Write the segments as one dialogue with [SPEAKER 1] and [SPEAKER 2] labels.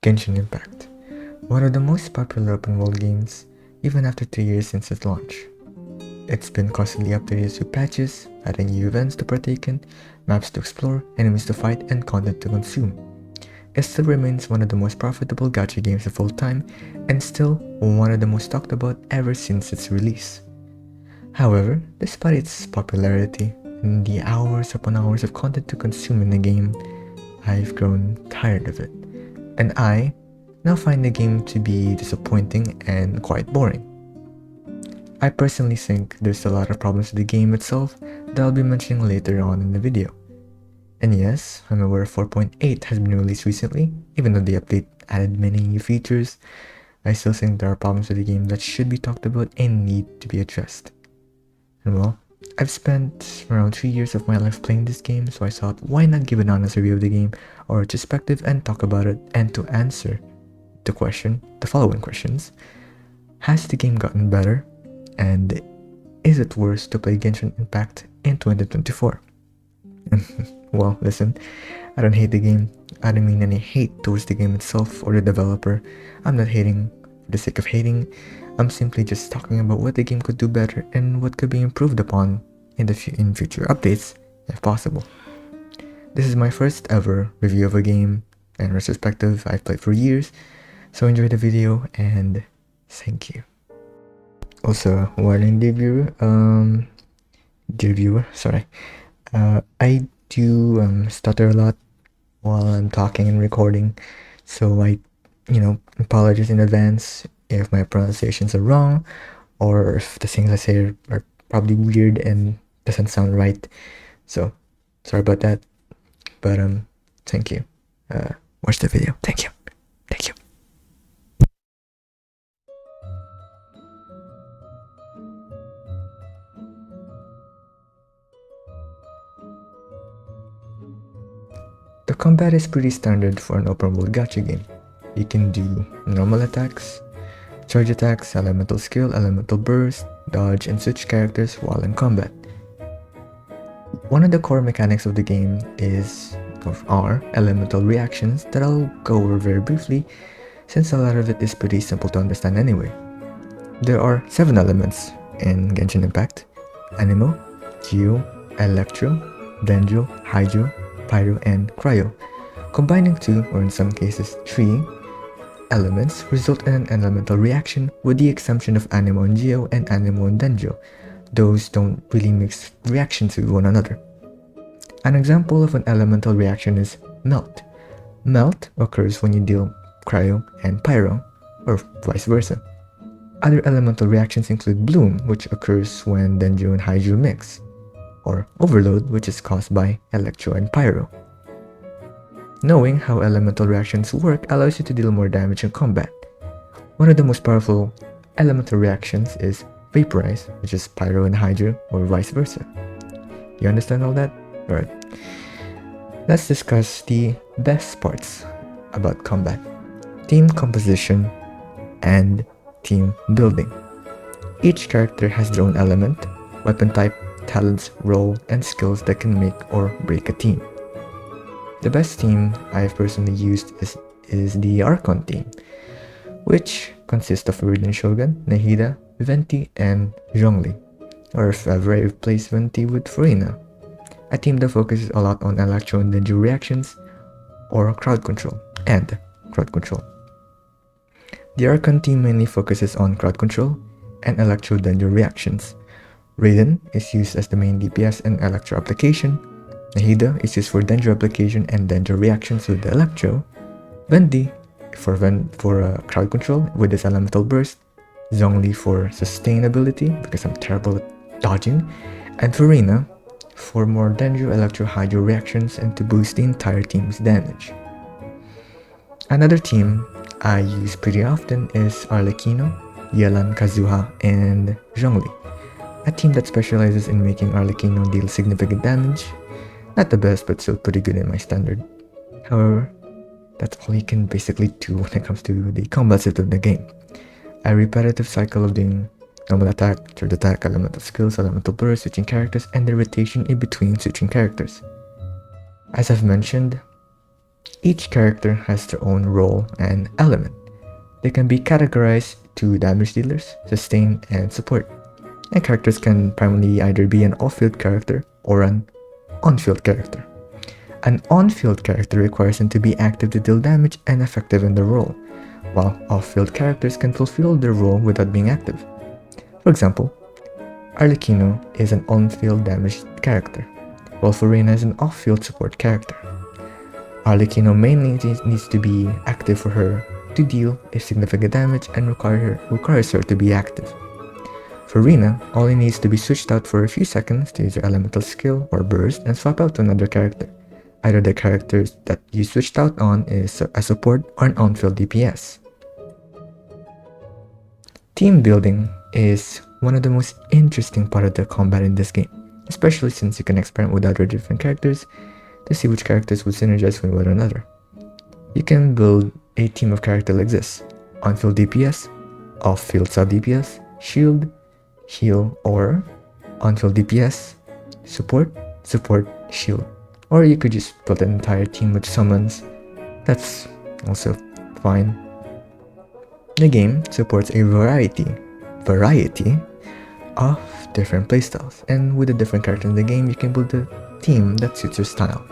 [SPEAKER 1] Genshin Impact, one of the most popular open world games, even after 2 years since its launch. It's been constantly updated with patches, adding new events to partake in, maps to explore, enemies to fight, and content to consume. It still remains one of the most profitable gacha games of all time, and still one of the most talked about ever since its release. However, despite its popularity and the hours upon hours of content to consume in the game, I've grown tired of it, and I now find the game to be disappointing and quite boring. I personally think there's a lot of problems with the game itself that I'll be mentioning later on in the video. And yes, I'm aware 4.8 has been released recently, even though the update added many new features. I still think there are problems with the game that should be talked about and need to be addressed. And well, I've spent around 3 years of my life playing this game, so I thought why not give an honest review of the game or retrospective and talk about it, and to answer the following questions. Has the game gotten better? And is it worse to play Genshin Impact in 2024? Well, listen, I don't hate the game. I don't mean any hate towards the game itself or the developer. I'm not hating for the sake of hating. I'm simply just talking about what the game could do better and what could be improved upon in future updates, if possible. This is my first ever review of a game and retrospective I've played for years, so enjoy the video and thank you. Also, warning dear viewer, sorry. I do stutter a lot while I'm talking and recording, so I apologize in advance if my pronunciations are wrong or if the things I say are probably weird and doesn't sound right. So sorry about that, but thank you. Watch the video. Thank you. The combat is pretty standard for an open world gacha game. You can do normal attacks, charge attacks, elemental skill, elemental burst, dodge, and switch characters while in combat. One of the core mechanics of the game are elemental reactions that I'll go over very briefly, since a lot of it is pretty simple to understand anyway. There are 7 elements in Genshin Impact: Anemo, Geo, Electro, Dendro, Hydro, Pyro, and Cryo. Combining 2, or in some cases 3, elements result in an elemental reaction, with the exception of Anemo and Geo and Anemo and Dendro. Those don't really mix reactions with one another. An example of an elemental reaction is Melt. Melt occurs when you deal Cryo and Pyro, or vice versa. Other elemental reactions include Bloom, which occurs when Dendro and Hydro mix, or Overload, which is caused by Electro and Pyro. Knowing how elemental reactions work allows you to deal more damage in combat. One of the most powerful elemental reactions is Vaporize, which is Pyro and Hydro, or vice versa. You understand all that? Alright. Let's discuss the best parts about combat: team composition and team building. Each character has their own element, weapon type, talents, role, and skills that can make or break a team. The best team I've personally used is the Archon team, which consists of Iridian Shogun, Nahida, Venti, and Zhongli, or if ever I replace Venti with Furina, a team that focuses a lot on Electro and Dendro reactions, or crowd control. The Archon team mainly focuses on crowd control and Electro Dendro reactions. Raiden is used as the main DPS and Electro application. Nahida is used for Dendro application and Dendro reactions with the Electro. Vendi for crowd control with his elemental burst. Zhongli for sustainability because I'm terrible at dodging. And Furina for more Dendro Electro Hydro reactions and to boost the entire team's damage. Another team I use pretty often is Arlecchino, Yelan, Kazuha, and Zhongli. A team that specializes in making Arlecchino deal significant damage. Not the best, but still pretty good in my standard. However, that's all you can basically do when it comes to the combat system of the game. A repetitive cycle of doing normal attack, charge attack, elemental skills, elemental burst, switching characters, and the rotation in between switching characters. As I've mentioned, Each character has their own role and element. They can be categorized to damage dealers, sustain, and support. And characters can primarily either be an off-field character or an on-field character. An on-field character requires them to be active to deal damage and effective in their role, while off-field characters can fulfill their role without being active. For example, Arlecchino is an on-field damage character, while Furina is an off-field support character. Arlecchino mainly needs to be active for her to deal a significant damage and requires her to be active. For Rina, only needs to be switched out for a few seconds to use her elemental skill or burst and swap out to another character. Either the characters that you switched out on is a support or an on-field DPS. Team building is one of the most interesting part of the combat in this game, especially since you can experiment with other different characters to see which characters would synergize with one another. You can build a team of characters like this: on-field DPS, off-field sub-DPS, shield, heal, or on-field DPS, support, shield. Or you could just build an entire team with summons. That's also fine. The game supports a variety of different playstyles, and with the different characters in the game, you can build a team that suits your style.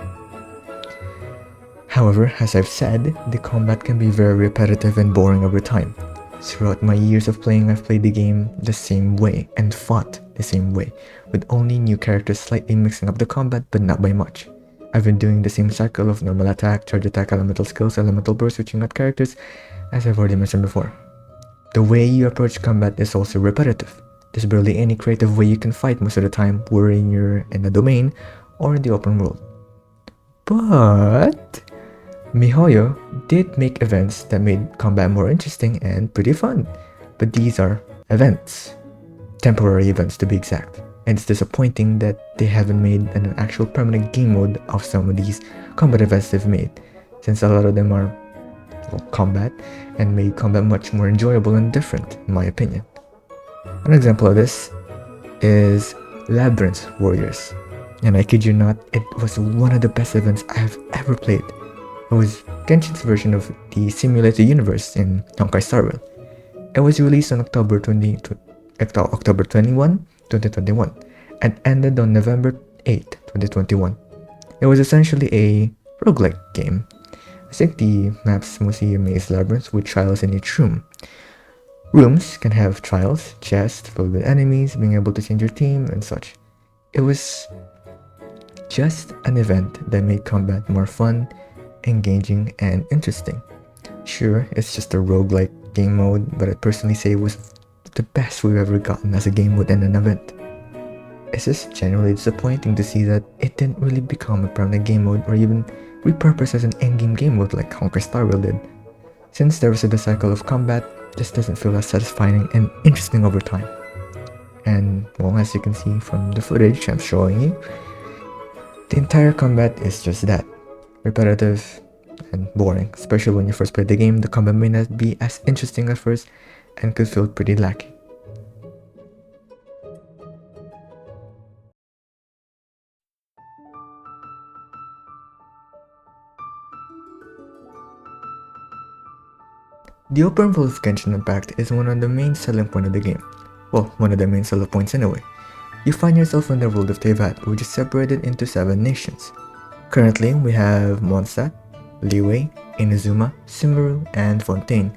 [SPEAKER 1] However, as I've said, the combat can be very repetitive and boring over time. Throughout my years of playing, I've played the game the same way and fought the same way, with only new characters slightly mixing up the combat, but not by much. I've been doing the same cycle of normal attack, charge attack, elemental skills, elemental burst, switching out characters, as I've already mentioned before. The way you approach combat is also repetitive. There's barely any creative way you can fight most of the time, worrying you're in a domain or in the open world. But MiHoYo did make events that made combat more interesting and pretty fun. But these are events. Temporary events to be exact. And it's disappointing that they haven't made an actual permanent game mode of some of these combat events they've made, since a lot of them are combat and made combat much more enjoyable and different, in my opinion. An example of this is Labyrinth Warriors. And I kid you not, it was one of the best events I have ever played. It was Genshin's version of the simulated universe in Honkai Star Rail. It was released on October 21, 2021 and ended on November 8, 2021. It was essentially a roguelike game. I think the map's mostly a maze labyrinth with trials in each room. Rooms can have trials, chests filled with enemies, being able to change your team and such. It was just an event that made combat more fun, engaging, and interesting. Sure, it's just a roguelike game mode, but I'd personally say it was the best we've ever gotten as a game mode and an event. It's just generally disappointing to see that it didn't really become a permanent game mode or even repurposed as an endgame game mode like Honkai Star Rail did. Since the rest of the cycle of combat just doesn't feel as satisfying and interesting over time. And well, as you can see from the footage I'm showing you, the entire combat is just that. Repetitive and boring, especially when you first play the game. The combat may not be as interesting at first and could feel pretty lacking. The open world of Genshin Impact is one of the main selling points of the game. Well, one of the main selling points anyway. You find yourself in the world of Teyvat, which is separated into 7 nations. Currently, we have Mondstadt, Liyue, Inazuma, Sumeru, and Fontaine,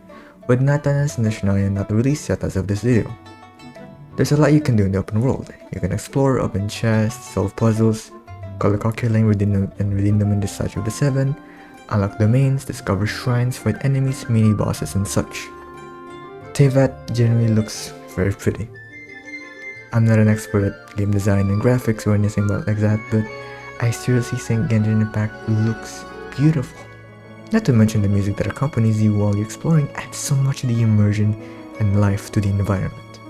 [SPEAKER 1] with Natana's Nationality not released yet as of this video. There's a lot you can do in the open world. You can explore, open chests, solve puzzles, collect Oculane, redeem them in the Statue of the Seven, unlock domains, discover shrines, fight enemies, mini-bosses, and such. Teyvat generally looks very pretty. I'm not an expert at game design and graphics or anything like that, but I seriously think Genshin Impact looks beautiful. Not to mention the music that accompanies you while you're exploring adds so much of the immersion and life to the environment.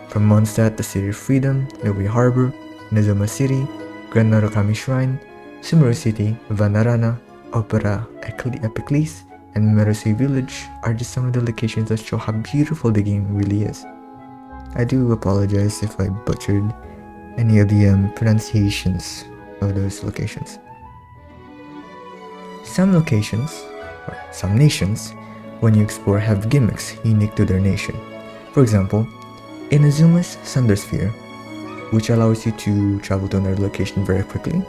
[SPEAKER 1] From Mondstadt, the City of Freedom, Liyue Harbor, Inazuma City, Grand Narukami Shrine, Sumeru City, Vanarana, Opera Epiclese, and Merusei Village are just some of the locations that show how beautiful the game really is. I do apologize if I butchered any of the pronunciations of those locations. Some locations, or some nations, when you explore have gimmicks unique to their nation. For example, Inazuma's Thunder Sphere, which allows you to travel to another location very quickly,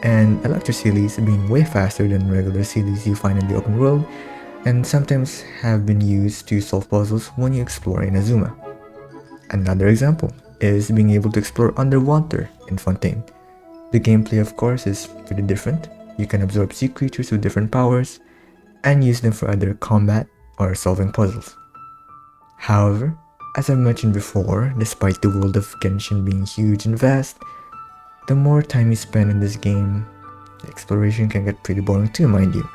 [SPEAKER 1] and electro cities being way faster than regular cities you find in the open world, and sometimes have been used to solve puzzles when you explore Inazuma. Another example is being able to explore underwater in Fontaine. The gameplay, of course, is pretty different. You can absorb sea creatures with different powers and use them for either combat or solving puzzles. However, as I've mentioned before, despite the world of Genshin being huge and vast, the more time you spend in this game, the exploration can get pretty boring too, mind you,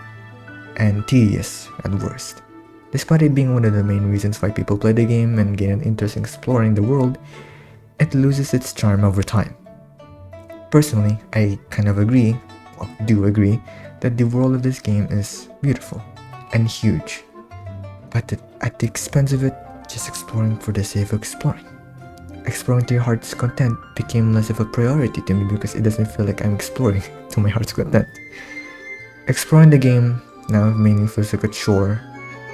[SPEAKER 1] and tedious at worst. Despite it being one of the main reasons why people play the game and gain an interest in exploring the world, it loses its charm over time. Personally, I kind of do agree, that the world of this game is beautiful and huge, but at the expense of it, just exploring for the sake of exploring. Exploring to your heart's content became less of a priority to me because it doesn't feel like I'm exploring to my heart's content. Exploring the game now mainly feels like a chore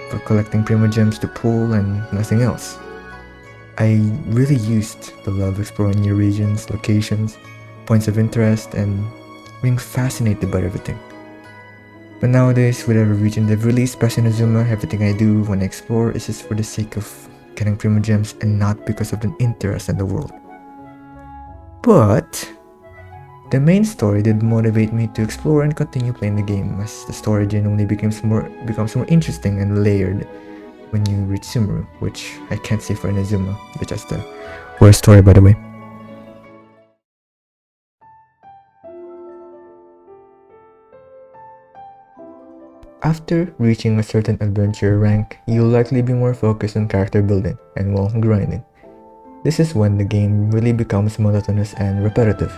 [SPEAKER 1] for collecting primo gems to pull and nothing else. I really used to love exploring new regions, locations, points of interest, and being fascinated by everything. But nowadays, with every region they've released past Inazuma, everything I do when I explore is just for the sake of getting primo gems and not because of an interest in the world. But the main story did motivate me to explore and continue playing the game, as the story genuinely becomes more interesting and layered when you reach Sumeru, which I can't say for Inazuma, which is the worst story, by the way. After reaching a certain adventure rank, you'll likely be more focused on character building and grinding. This is when the game really becomes monotonous and repetitive.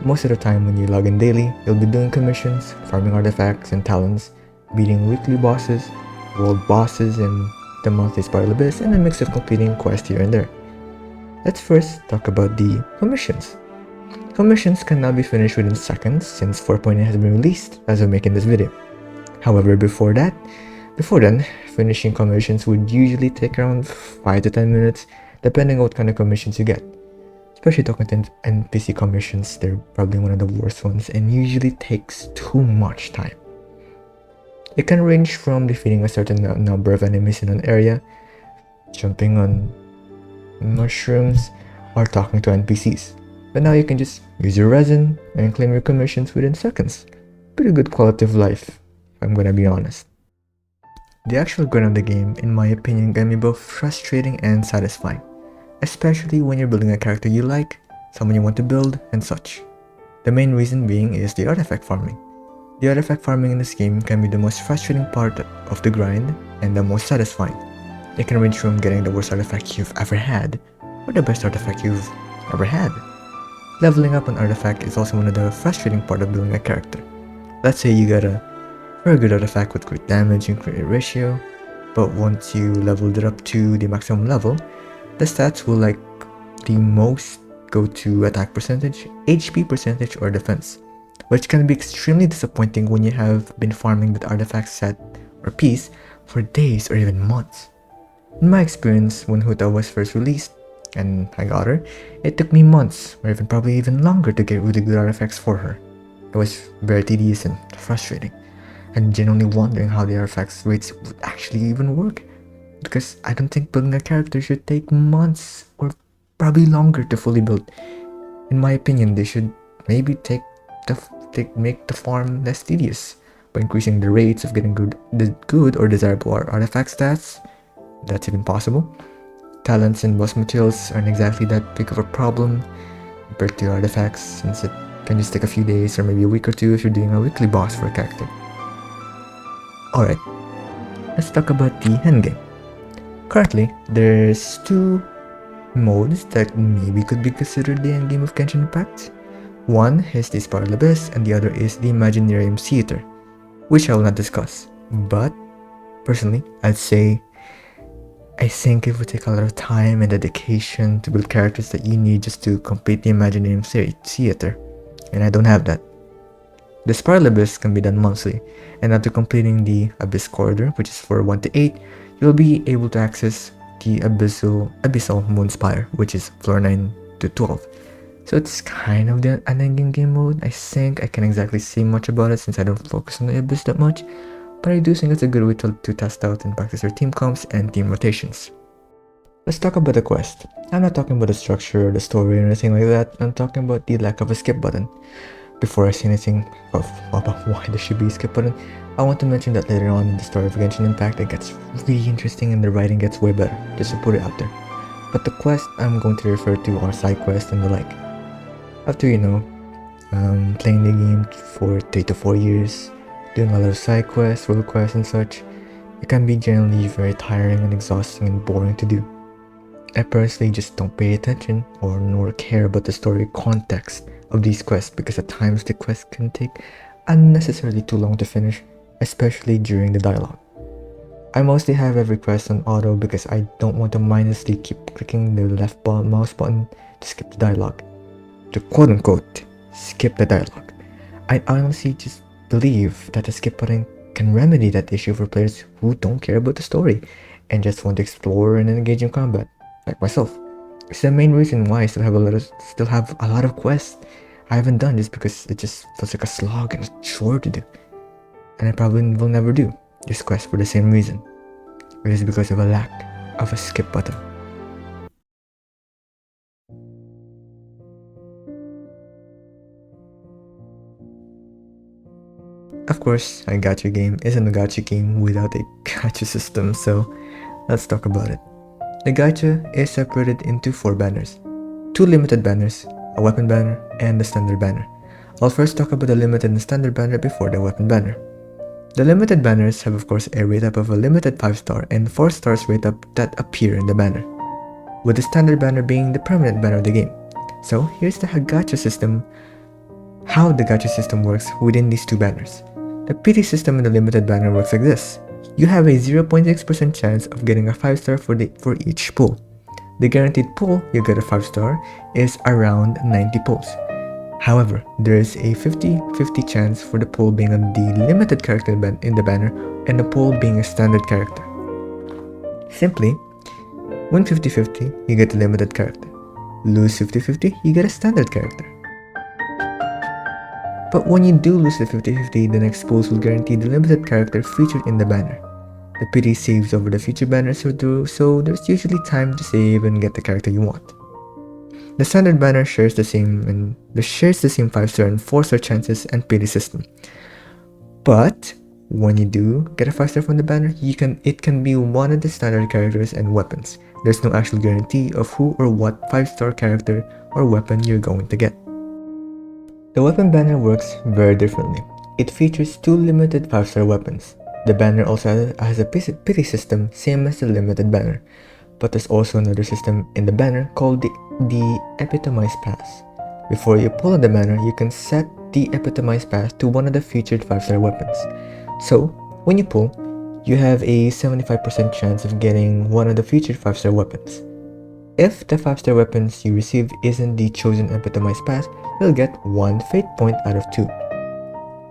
[SPEAKER 1] Most of the time when you log in daily, you'll be doing commissions, farming artifacts and talents, beating weekly bosses, world bosses, and the monthly spiral abyss, and a mix of completing quests here and there. Let's first talk about the commissions. Commissions can now be finished within seconds since 4.8 has been released as of making this video. However, before then, finishing commissions would usually take around 5 to 10 minutes depending on what kind of commissions you get. Especially talking to NPC commissions, they're probably one of the worst ones and usually takes too much time. It can range from defeating a certain number of enemies in an area, jumping on mushrooms, or talking to NPCs. But now you can just use your resin and claim your commissions within seconds. Pretty good quality of life, if I'm gonna be honest. The actual grind of the game, in my opinion, can be both frustrating and satisfying, especially when you're building a character you like, someone you want to build, and such. The main reason being is the artifact farming. The artifact farming in this game can be the most frustrating part of the grind and the most satisfying. It can range from getting the worst artifact you've ever had, or the best artifact you've ever had. Leveling up an artifact is also one of the frustrating part of building a character. Let's say you got a very good artifact with crit damage and crit ratio, but once you leveled it up to the maximum level, the stats will like the most go to attack percentage, HP percentage, or defense, which can be extremely disappointing when you have been farming that artifact set or piece for days or even months. In my experience, when Huta was first released and I got her, it took me months or probably even longer to get really good artifacts for her. It was very tedious and frustrating, and genuinely wondering how the artifacts rates would actually even work, because I don't think building a character should take months or probably longer to fully build. In my opinion, they should maybe make the farm less tedious by increasing the rates of getting good or desirable artifact stats. That's even possible. Talents and boss materials aren't exactly that big of a problem compared to artifacts, since it can just take a few days or maybe a week or two if you're doing a weekly boss for a character. Alright, let's talk about the endgame. Currently, there's 2 modes that maybe could be considered the endgame of Genshin Impact. One is the Spiral Abyss and the other is the Imaginarium Theater, which I will not discuss. But, personally, I'd say I think it would take a lot of time and dedication to build characters that you need just to complete the Imaginarium Theater, and I don't have that. The Spiral Abyss can be done monthly, and after completing the Abyss Corridor, which is for 1 to 8, you'll be able to access the Abyssal Moonspire, which is floor 9 to 12. So it's kind of an endgame game mode. I think I can't exactly say much about it since I don't focus on the Abyss that much, but I do think it's a good way to test out and practice your team comps and team rotations. Let's talk about the quest. I'm not talking about the structure or the story or anything like that. I'm talking about the lack of a skip button. Before I say anything about why there should be a skip button, I want to mention that later on in the story of Genshin Impact it gets really interesting and the writing gets way better, just to put it out there. But the quests I'm going to refer to are side quests and the like. After, playing the game for 3 to 4 years, doing a lot of side quests, role quests and such, it can be generally very tiring and exhausting and boring to do. I personally just don't pay attention or nor care about the story context of these quests because at times the quests can take unnecessarily too long to finish, especially during the dialogue. I mostly have every quest on auto because I don't want to mindlessly keep clicking the left mouse button to skip the dialogue. To quote-unquote, skip the dialogue. I honestly just believe that the skip button can remedy that issue for players who don't care about the story and just want to explore and engage in combat, like myself. It's the main reason why I still have a lot of quests I haven't done, just because it just feels like a slog and a chore to do. And I probably will never do this quest for the same reason. It is because of a lack of a skip button. Of course, a gacha game isn't a gacha game without a gacha system, so let's talk about it. The gacha is separated into 4 banners. 2 limited banners, a weapon banner, and the standard banner. I'll first talk about the limited and standard banner before the weapon banner. The limited banners have of course a rate up of a limited 5-star and 4 stars rate up that appear in the banner, with the standard banner being the permanent banner of the game. So here's the gacha system, how the gacha system works within these 2 banners. The PT system in the limited banner works like this. You have a 0.6% chance of getting a 5-star for each pull. The guaranteed pull you get a 5-star is around 90 pulls. However, there is a 50-50 chance for the pull being on the limited character in the banner and the pull being a standard character. Simply, win 50-50, you get the limited character. Lose 50-50, you get a standard character. But when you do lose the 50-50, the next pulls will guarantee the limited character featured in the banner. The PT saves over the future banners, so there's usually time to save and get the character you want. The standard banner shares the same 5-star and 4-star chances and PT system. But when you do get a 5-star from the banner, it can be one of the standard characters and weapons. There's no actual guarantee of who or what 5-star character or weapon you're going to get. The weapon banner works very differently. It features 2 limited 5-star weapons. The banner also has a pity system same as the limited banner, but there's also another system in the banner called the epitomized path. Before you pull on the banner, you can set the epitomized path to one of the featured 5-star weapons. So, when you pull, you have a 75% chance of getting one of the featured 5-star weapons. If the 5-star weapons you receive isn't the chosen epitomized path, you'll get 1 fate point out of 2.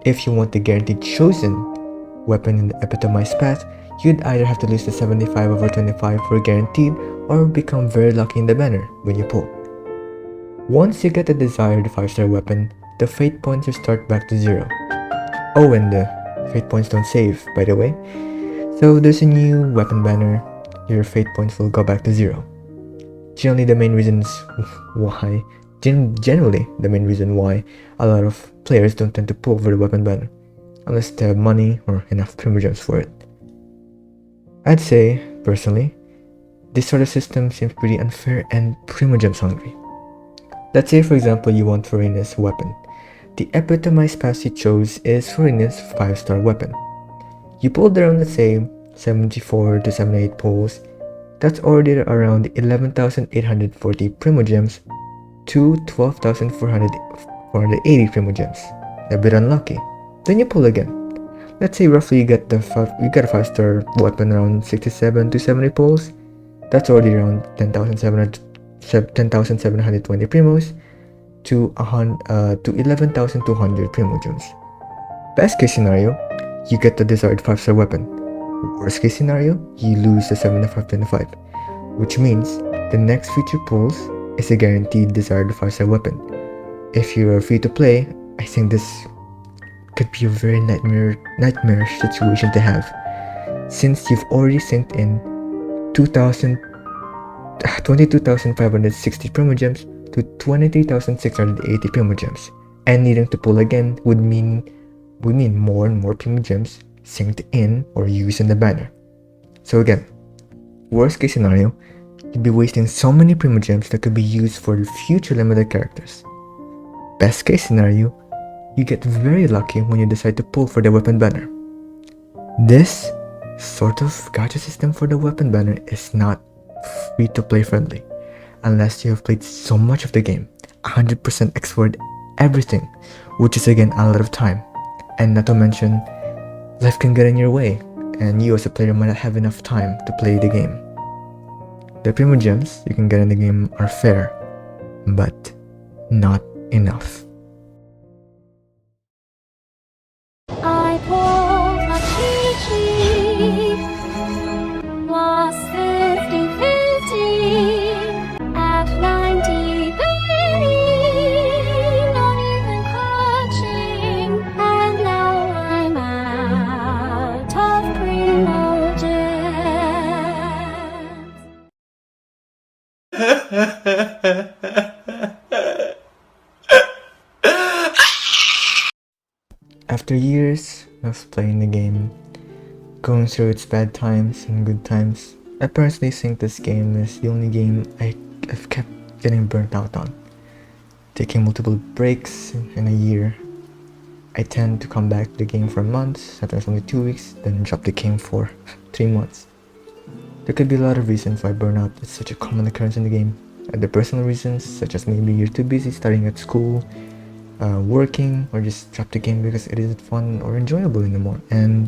[SPEAKER 1] If you want the guaranteed chosen weapon in the epitomized path, you'd either have to lose the 75/25 for guaranteed or become very lucky in the banner when you pull. Once you get the desired 5-star weapon, the fate points will start back to 0. Oh, and the fate points don't save, by the way. So there's a new weapon banner, your fate points will go back to 0. Generally the main reason why a lot of players don't tend to pull for the weapon banner, unless they have money or enough primogems for it. I'd say, personally, this sort of system seems pretty unfair and primogems hungry. Let's say for example you want Farina's weapon. The epitomized path you chose is Farina's 5-star weapon. You pulled around, let's say, 74 to 78 pulls. That's already around 11,840 primogems to 12,480 primogems. A bit unlucky. Then you pull again. Let's say roughly you get a 5-star weapon around 67 to 70 pulls. That's already around 10,720 primos to 11,200 primogems. Best case scenario, you get the desired 5-star weapon. Worst case scenario, you lose the 75-25, which means the next future pulls is a guaranteed desired 5-star weapon. If you are free to play, I think this could be a very nightmarish situation to have, since you've already synced in 22,560 primogems to 23,680 primogems, and needing to pull again would mean more and more primogems synced in or used in the banner. So again, worst case scenario, you'd be wasting so many primogems that could be used for future limited characters. Best case scenario, you get very lucky when you decide to pull for the weapon banner. This sort of gacha system for the weapon banner is not free to play friendly unless you have played so much of the game, 100% explored everything, which is again a lot of time. And not to mention, life can get in your way, and you as a player might not have enough time to play the game. The primogems you can get in the game are fair, but not enough.
[SPEAKER 2] I pulled a cheat, lost 50-50 at 90 penny, not even clutching, and now I'm out of
[SPEAKER 1] After years of playing the game, going through its bad times and good times, I personally think this game is the only game I've kept getting burnt out on. Taking multiple breaks in a year, I tend to come back to the game for months, sometimes only 2 weeks, then drop the game for 3 months. There could be a lot of reasons why burnout is such a common occurrence in the game. The personal reasons, such as maybe you're too busy studying at school, working, or just drop the game because it isn't fun or enjoyable anymore, and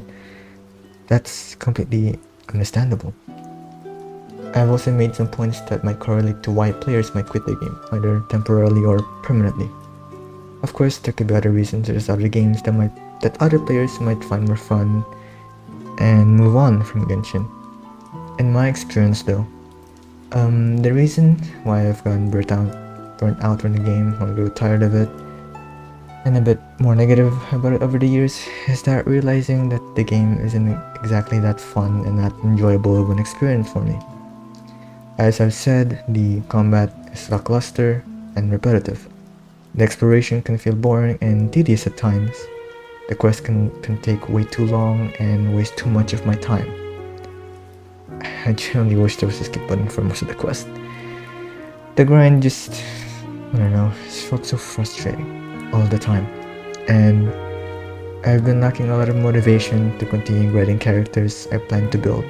[SPEAKER 1] that's completely understandable. I've also made some points that might correlate to why players might quit the game, either temporarily or permanently. Of course, there could be other reasons. There's other games that other players might find more fun and move on from Genshin. In my experience though, the reason why I've gotten burnt out from the game, or grew tired of it, and a bit more negative about it over the years, is that realizing that the game isn't exactly that fun and that enjoyable of an experience for me. As I've said, the combat is lackluster and repetitive. The exploration can feel boring and tedious at times. The quest can take way too long and waste too much of my time. I genuinely wish there was a skip button for most of the quest. The grind just, I don't know, it felt so frustrating all the time, and I've been lacking a lot of motivation to continue grinding characters I plan to build.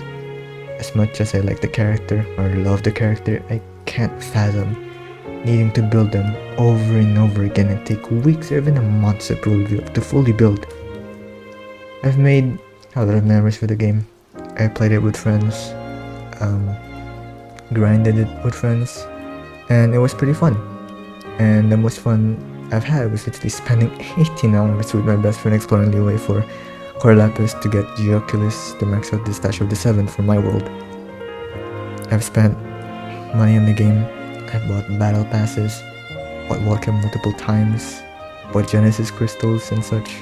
[SPEAKER 1] As much as I like the character or love the character, I can't fathom needing to build them over and over again and take weeks or even a month to fully build. I've made a lot of memories with the game. I played it with friends, grinded it with friends, and it was pretty fun. And the most fun I've had was literally spending 18 hours with my best friend exploring the way for Core Lapis to get Geoculus to max out the stash of the 7 for my world. I've spent money on the game. I've bought battle passes, bought Walker multiple times, bought Genesis crystals and such.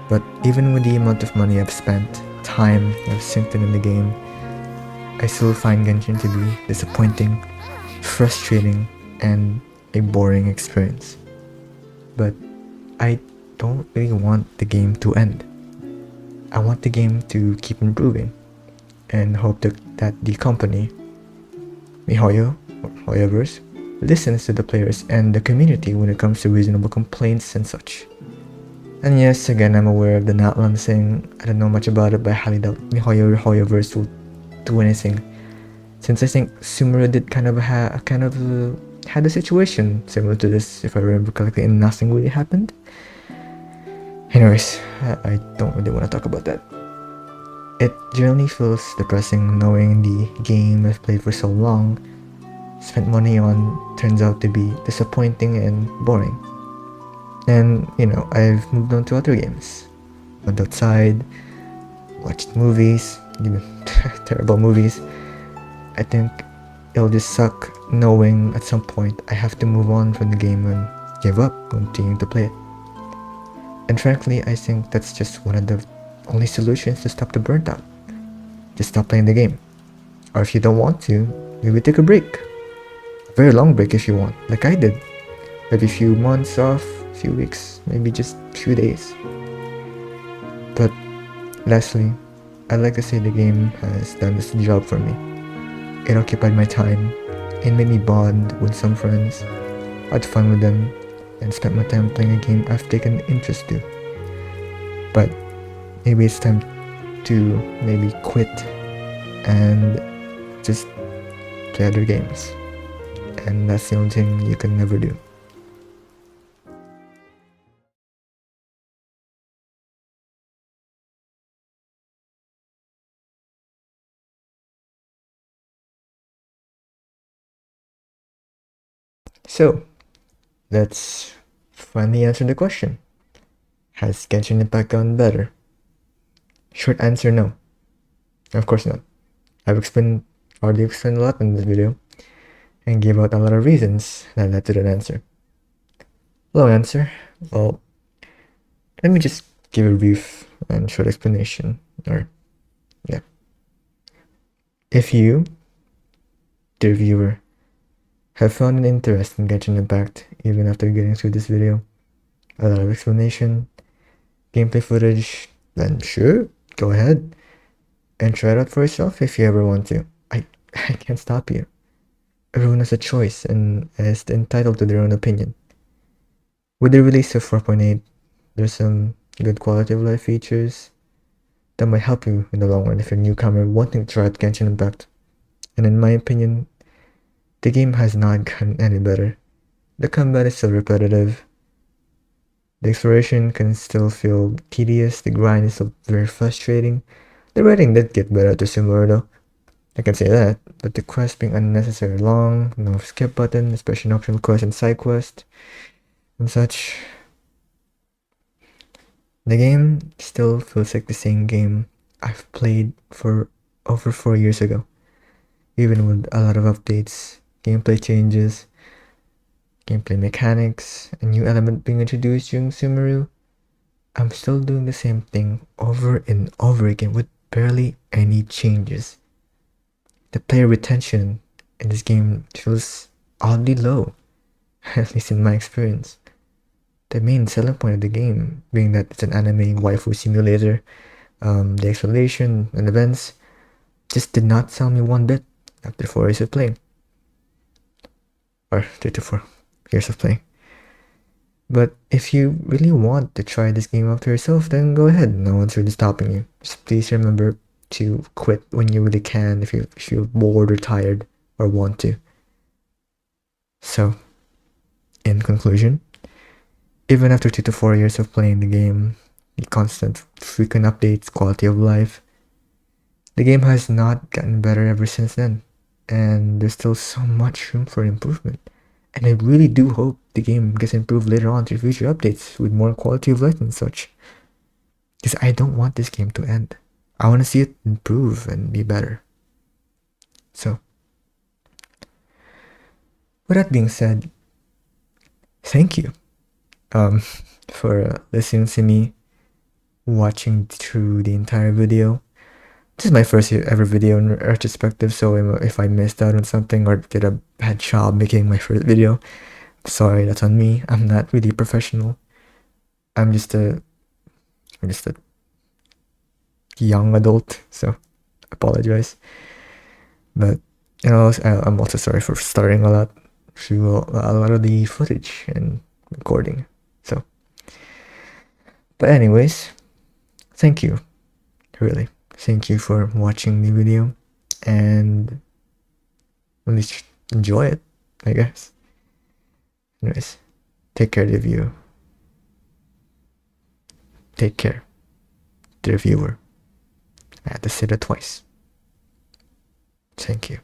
[SPEAKER 1] But even with the amount of money I've spent, time I've synced in the game, I still find Genshin to be disappointing, frustrating, and a boring experience. But I don't really want the game to end. I want the game to keep improving, and hope that the company, miHoYo, or HoYoverse, listens to the players and the community when it comes to reasonable complaints and such. And yes, again, I'm aware of the Natlan saying I don't know much about it, but I highly doubt miHoYo or HoYoverse will do anything, since I think Sumeru did had a situation similar to this, if I remember correctly, and nothing really happened. Anyways, I don't really want to talk about that. It generally feels depressing knowing the game I've played for so long, spent money on, turns out to be disappointing and boring. And, I've moved on to other games. went outside, watched movies, even terrible movies. I think it'll just suck knowing at some point I have to move on from the game and give up continuing to play it. And frankly, I think that's just one of the only solutions to stop the burnt out. Just stop playing the game. Or if you don't want to, maybe take a break. A very long break if you want, like I did. Maybe a few months off, a few weeks, maybe just a few days. But lastly, I'd like to say the game has done this job for me. It occupied my time. It made me bond with some friends, had fun with them, and spent my time playing a game I've taken interest to. But maybe it's time to maybe quit and just play other games. And that's the only thing you can never do. So, let's finally answer the question. Has Genshin Impact gotten better? Short answer, no. Of course not. Already explained a lot in this video, and gave out a lot of reasons that led to that answer. Long answer, well, let me just give a brief and short explanation, yeah. If you, dear viewer, have found an interest in Genshin Impact even after getting through this video, a lot of explanation, gameplay footage, then sure, go ahead and try it out for yourself if you ever want to. I can't stop you. Everyone has a choice and is entitled to their own opinion. With the release of 4.8, there's some good quality of life features that might help you in the long run if you're a newcomer wanting to try out Genshin Impact. And in my opinion, the game has not gotten any better. The combat is still repetitive. The exploration can still feel tedious. The grind is still very frustrating. The writing did get better to similar though. I can say that, but the quests being unnecessarily long, no skip button, especially in optional quests and side quests and such. The game still feels like the same game I've played for over 4 years ago. Even with a lot of updates, gameplay changes, gameplay mechanics, a new element being introduced during Sumeru, I'm still doing the same thing over and over again with barely any changes. The player retention in this game feels oddly low, at least in my experience. The main selling point of the game being that it's an anime waifu simulator, the exploration and events just did not sell me one bit after 4 years of playing. Or 3 to 4 years of playing. But if you really want to try this game out for yourself, then go ahead. No one's really stopping you. Just please remember to quit when you really can if you feel bored or tired or want to. So, in conclusion, even after 2 to 4 years of playing the game, the constant frequent updates, quality of life, the game has not gotten better ever since then, and there's still so much room for improvement. And I really do hope the game gets improved later on through future updates with more quality of life and such. Because I don't want this game to end. I want to see it improve and be better. So, with that being said, thank you for listening to me, watching through the entire video. This is my first ever video in retrospective, so if I missed out on something or did a bad job making my first video, sorry, that's on me. I'm not really professional. I'm just a young adult, so apologize. But I'm also sorry for stuttering a lot through a lot of the footage and recording. So, but anyways, thank you, really. Thank you for watching the video, and at least enjoy it, I guess. Anyways, take care, dear viewer. Take care, dear viewer. I had to say that twice. Thank you.